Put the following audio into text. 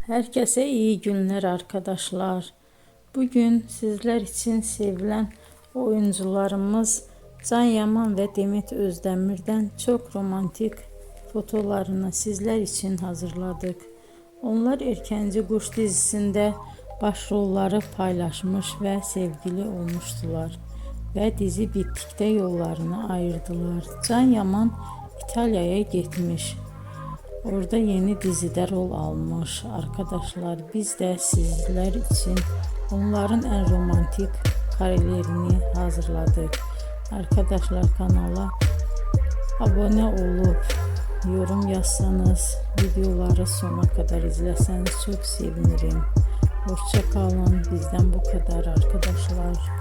Herkese iyi günler arkadaşlar. Bugün sizler için sevilen oyuncularımız Can Yaman ve Demet Özdemir'den çok romantik fotolarını sizler için hazırladık. Onlar Erkenci Kuş dizisinde başrolları paylaşmış ve sevgili olmuştular. Ve dizi bittikte yollarını ayırdılar. Can Yaman İtalya'ya gitmiş. Orada yeni dizide rol almış arkadaşlar. Biz de sizler için onların en romantik karelerini hazırladık. Arkadaşlar kanala abone olup yorum yazsanız, videoları sona kadar izleseniz çok sevinirim. Hoşça kalın. Bizden bu kadar arkadaşlar.